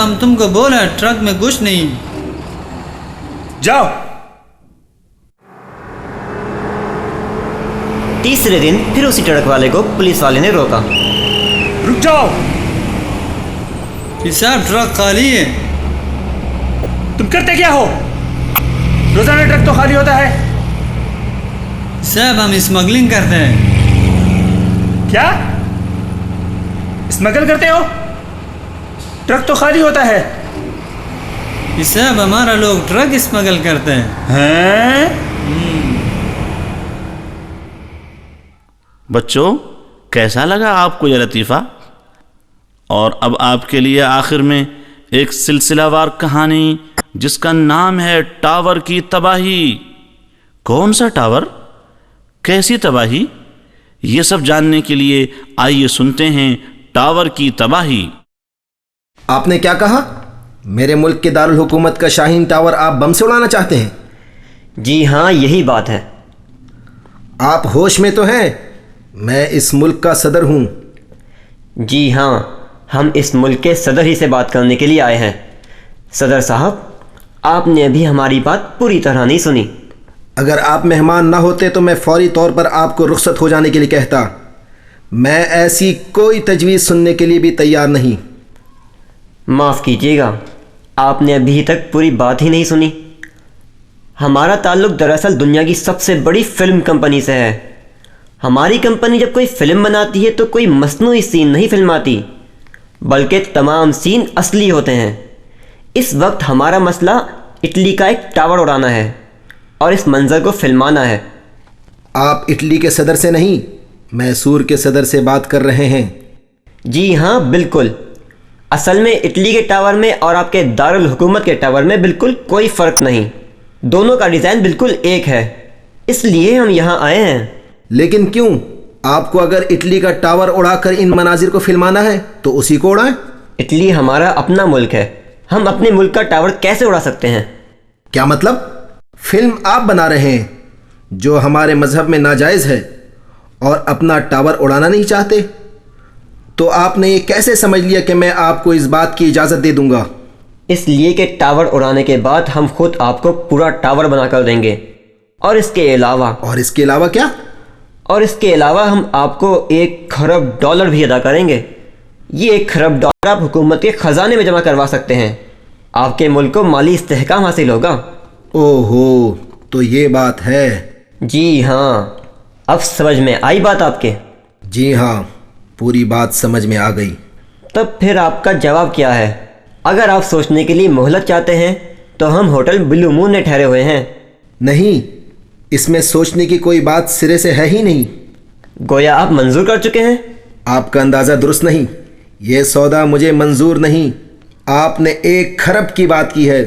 हम तुमको बोला ट्रक में कुछ नहीं। जाओ। तीसरे दिन फिर उसी ट्रक वाले को पुलिस वाले ने रोका। रुक जाओ। कि साहब ट्रक खाली है। तुम करते क्या हो? रोजाना ट्रक तो खाली होता है। साहब हम स्मगलिंग करते हैं। क्या स्मगल करते हो? ट्रक तो खाली होता है। कि साहब हमारा लोग ट्रक स्मगल करते हैं। बच्चों, कैसा लगा आपको यह लतीफ़ा? और अब आपके लिए आखिर में एक सिलसिलावार कहानी जिसका नाम है टावर की तबाही। कौन सा टावर, कैसी तबाही, ये सब जानने के लिए आइए सुनते हैं टावर की तबाही। आपने क्या कहा? मेरे मुल्क के दारुल हुकूमत का शाहीन टावर आप बम से उड़ाना चाहते हैं? जी हाँ, यही बात है। आप होश में तो हैं? मैं इस मुल्क का सदर हूँ। जी हाँ, हम इस मुल्क के सदर ही से बात करने के लिए आए हैं। सदर साहब, आपने अभी हमारी बात पूरी तरह नहीं सुनी। अगर आप मेहमान ना होते तो मैं फौरी तौर पर आपको रुखसत हो जाने के लिए कहता। मैं ऐसी कोई तजवीज़ सुनने के लिए भी तैयार नहीं। माफ़ कीजिएगा, आपने अभी तक पूरी बात ही नहीं सुनी। हमारा ताल्लुक़ दरअसल दुनिया की सबसे बड़ी फ़िल्म कंपनी से है। हमारी कंपनी जब कोई फ़िल्म बनाती है तो कोई मसनूई सीन नहीं फिल्माती, बल्कि तमाम सीन असली होते हैं। इस वक्त हमारा मसला इटली का एक टावर उड़ाना है और इस मंज़र को फिल्माना है। आप इटली के सदर से नहीं, मैसूर के सदर से बात कर रहे हैं। जी हाँ, बिल्कुल। असल में इटली के टावर में और आपके दारुल हुकूमत के टावर में बिल्कुल कोई फ़र्क नहीं। दोनों का डिज़ाइन बिल्कुल एक है, इसलिए हम यहाँ आए हैं। लेकिन क्यों? आपको अगर इटली का टावर उड़ाकर इन मनाजिर को फिल्माना है तो उसी को उड़ाएं। इटली हमारा अपना मुल्क है, हम अपने मुल्क का टावर कैसे उड़ा सकते हैं? क्या मतलब? फिल्म आप बना रहे हैं जो हमारे मजहब में नाजायज़ है और अपना टावर उड़ाना नहीं चाहते? तो आपने ये कैसे समझ लिया कि मैं आपको इस बात की इजाज़त दे दूंगा? इसलिए कि टावर उड़ाने के बाद हम खुद आपको पूरा टावर बनाकर देंगे। और इसके अलावा क्या? और इसके अलावा हम आपको $1 खरब भी अदा करेंगे। ये $1 खरब आप हुकूमत के ख़जाने में जमा करवा सकते हैं। आपके मुल्क को माली इस्तेहकाम हासिल होगा। ओहो, तो ये बात है। जी हाँ, अब समझ में आई बात आपके? जी हाँ, पूरी बात समझ में आ गई। तब फिर आपका जवाब क्या है? अगर आप सोचने के लिए मोहलत चाहते हैं तो हम होटल ब्लू मून में ठहरे हुए हैं। नहीं, इसमें सोचने की कोई बात सिरे से है ही नहीं। गोया आप मंजूर कर चुके हैं। आपका अंदाज़ा दुरुस्त नहीं। ये सौदा मुझे मंजूर नहीं। आपने 1 खरब की बात की है,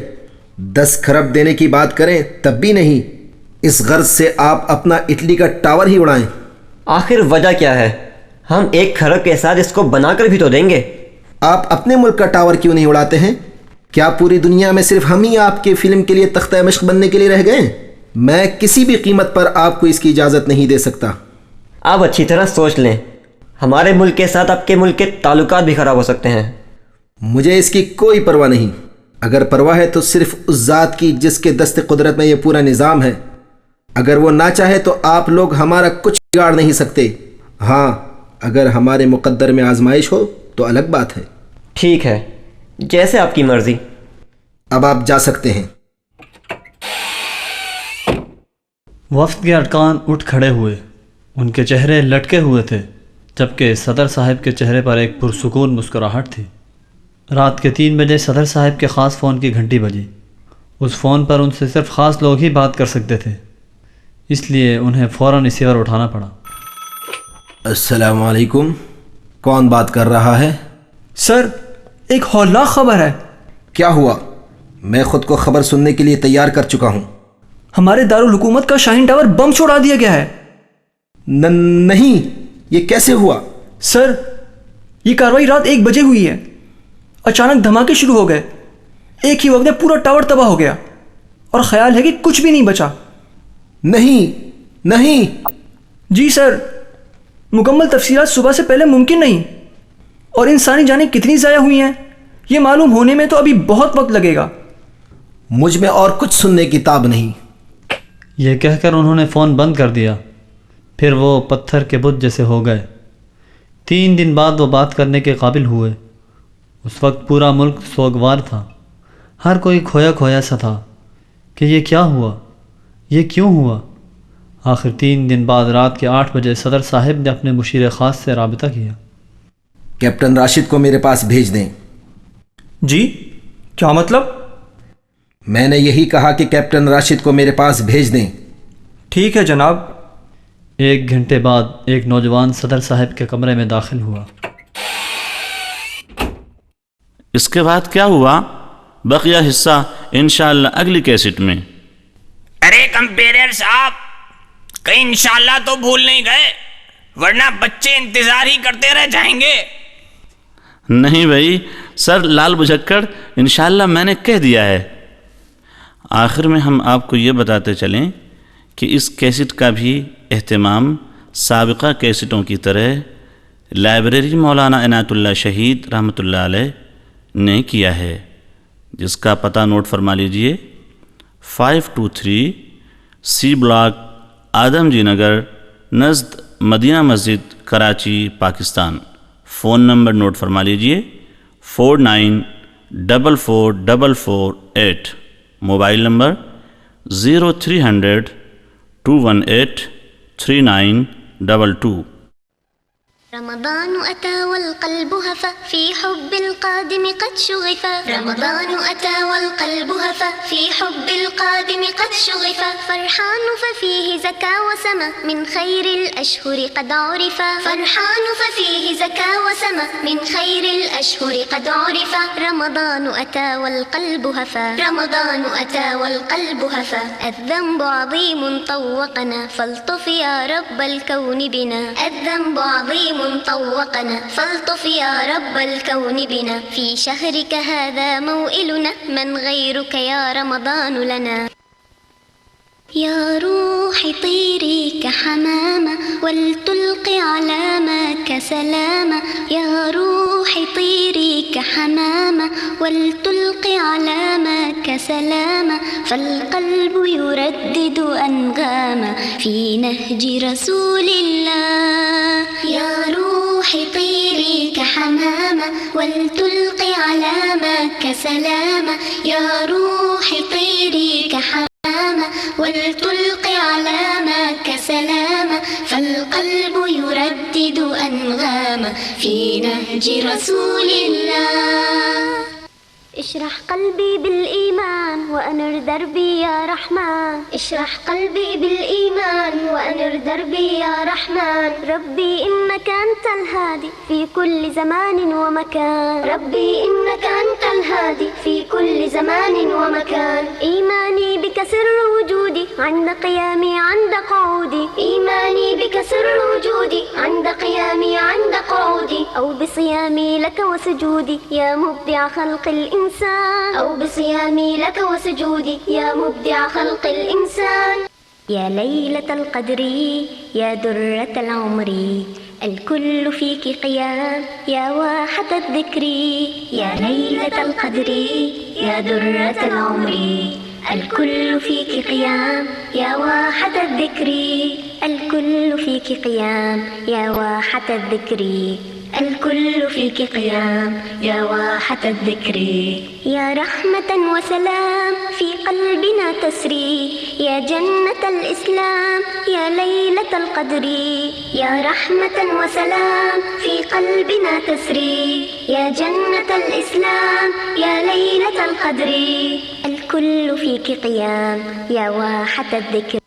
10 खरब देने की बात करें तब भी नहीं। इस गर्ज से आप अपना इटली का टावर ही उड़ाएं। आखिर वजह क्या है? हम 1 खरब के साथ इसको बनाकर भी तो देंगे। आप अपने मुल्क का टावर क्यों नहीं उड़ाते हैं? क्या पूरी दुनिया में सिर्फ हम ही आपके फिल्म के लिए तख्ता मश्क बनने के लिए रह गए? मैं किसी भी कीमत पर आपको इसकी इजाज़त नहीं दे सकता। आप अच्छी तरह सोच लें, हमारे मुल्क के साथ आपके मुल्क के ताल्लुकात भी ख़राब हो सकते हैं। मुझे इसकी कोई परवाह नहीं। अगर परवाह है तो सिर्फ उस ज़ात की जिसके दस्ते कुदरत में ये पूरा निज़ाम है। अगर वो ना चाहे तो आप लोग हमारा कुछ बिगाड़ नहीं सकते। हाँ, अगर हमारे मुक़द्दर में आजमाइश हो तो अलग बात है। ठीक है, जैसे आपकी मर्ज़ी। अब आप जा सकते हैं। वफ्द के अरकान उठ खड़े हुए। उनके चेहरे लटके हुए थे, जबकि सदर साहब के चेहरे पर एक पुरसुकून मुस्कुराहट थी। रात के 3 बजे सदर साहब के ख़ास फ़ोन की घंटी बजी। उस फ़ोन पर उनसे सिर्फ ख़ास लोग ही बात कर सकते थे, इसलिए उन्हें फ़ौरन रिसीवर उठाना पड़ा। अस्सलाम वालेकुम, कौन बात कर रहा है? सर, एक हौलनाक खबर है। क्या हुआ? मैं खुद को खबर सुनने के लिए तैयार कर चुका हूँ। हमारे दारुल हुकूमत का शाहीन टावर बम से उड़ा दिया गया है। नहीं, ये कैसे हुआ? सर, ये कार्रवाई रात 1 बजे हुई है। अचानक धमाके शुरू हो गए। एक ही वक्त में पूरा टावर तबाह हो गया और ख्याल है कि कुछ भी नहीं बचा। नहीं। जी सर, मुकम्मल तफसीलात सुबह से पहले मुमकिन नहीं। और इंसानी जानें कितनी ज़ाया हुई हैं یہ معلوم ہونے میں تو ابھی بہت وقت لگے گا۔ مجھ میں اور کچھ سننے کی تاب نہیں۔ یہ کہہ کر انہوں نے فون بند کر دیا۔ پھر وہ پتھر کے بت جیسے ہو گئے۔ 3 دن بعد وہ بات کرنے کے قابل ہوئے۔ اس وقت پورا ملک سوگوار تھا، ہر کوئی کھویا کھویا سا تھا کہ یہ کیا ہوا، یہ کیوں ہوا۔ آخر 3 دن بعد رات کے 8 بجے صدر صاحب نے اپنے مشیر خاص سے رابطہ کیا۔ کیپٹن راشد کو میرے پاس بھیج دیں۔ جی کیا مطلب؟ میں نے یہی کہا کہ کیپٹن راشد کو میرے پاس بھیج دیں۔ ٹھیک ہے جناب۔ 1 گھنٹے بعد ایک نوجوان صدر صاحب کے کمرے میں داخل ہوا۔ اس کے بعد کیا ہوا؟ بقیہ حصہ انشاءاللہ اگلی کیسٹ میں۔ ارے کمپیرر صاحب، کہیں انشاءاللہ تو بھول نہیں گئے، ورنہ بچے انتظار ہی کرتے رہ جائیں گے۔ نہیں بھائی سر، لال بجھکڑ انشاءاللہ میں نے کہہ دیا ہے۔ آخر میں ہم آپ کو یہ بتاتے چلیں کہ اس کیسٹ کا بھی اہتمام سابقہ کیسٹوں کی طرح لائبریری مولانا عنایت اللہ شہید رحمۃ اللہ علیہ نے کیا ہے، جس کا پتہ نوٹ فرما لیجئے: 523 سی بلاک، آدم جی نگر، نزد Madina Masjid, Karachi, Pakistan. Phone number note فرما لیجئے: 49444448۔ Mobile number 0300 218 3922۔ رمضان أتى والقلب هفى في حب القادم قد شغفا، رمضان أتى والقلب هفى في حب القادم قد شغفا، فرحان ففيه زكى وسمى من خير الأشهر قد عرفا، فرحان ففيه زكى وسمى من خير الأشهر قد عرفا، رمضان أتى والقلب هفى، رمضان أتى والقلب هفى، الذنب عظيم طوقنا فالطف يا رب الكون بنا، الذنب عظيم طوقنا فالطف يا رب الكون بنا، في شهرك هذا موئلنا من غيرك يا رمضان لنا، يا روحي طيري كحمامة ولتلقي علامك سلامة، يا روحي طيري كحمامة ولتلقي علامك سلامة، فالقلب يردد أنغاما في نهج رسول الله، يا روحي طيري كحمامة ولتلقي علامك سلامة، يا روحي طيري كحمامة ولتلقي علامك سلامة، فالقلب يردد أنغاما في نهج رسول الله، اشرح قلبي بالإيمان وأنر دربي يا رحمن، اشرح قلبي بالإيمان وأنر دربي يا رحمن، ربي إنك أنت الهادي في كل زمان ومكان، ربي إنك أنت الهادي في كل زمان ومكان، إيماني بك سر وجودي عند قيامي عند قعودي، إيماني بك سر وجودي عند قيامي عند قعودي، أو بصيامي لك وسجودي يا مبدع خلق الإنسان، أو بصيامي لك وسجودي يا مبدع خلق الإنسان، يا ليلة القدر يا درة العمر الكل فيك قيام يا واحة الذكر، يا ليلة القدر يا درة العمر الكل فيك قيام يا واحة الذكر، الكل فيك قيام يا واحة الذكر، الكل فيك قيام يا واحة الذكر، يا رحمة وسلام في قلبنا تسري، يا جنة الإسلام يا ليلة القدر، يا رحمة وسلام في قلبنا تسري، يا جنة الإسلام يا ليلة القدر، الكل فيك قيام يا واحة الذكر.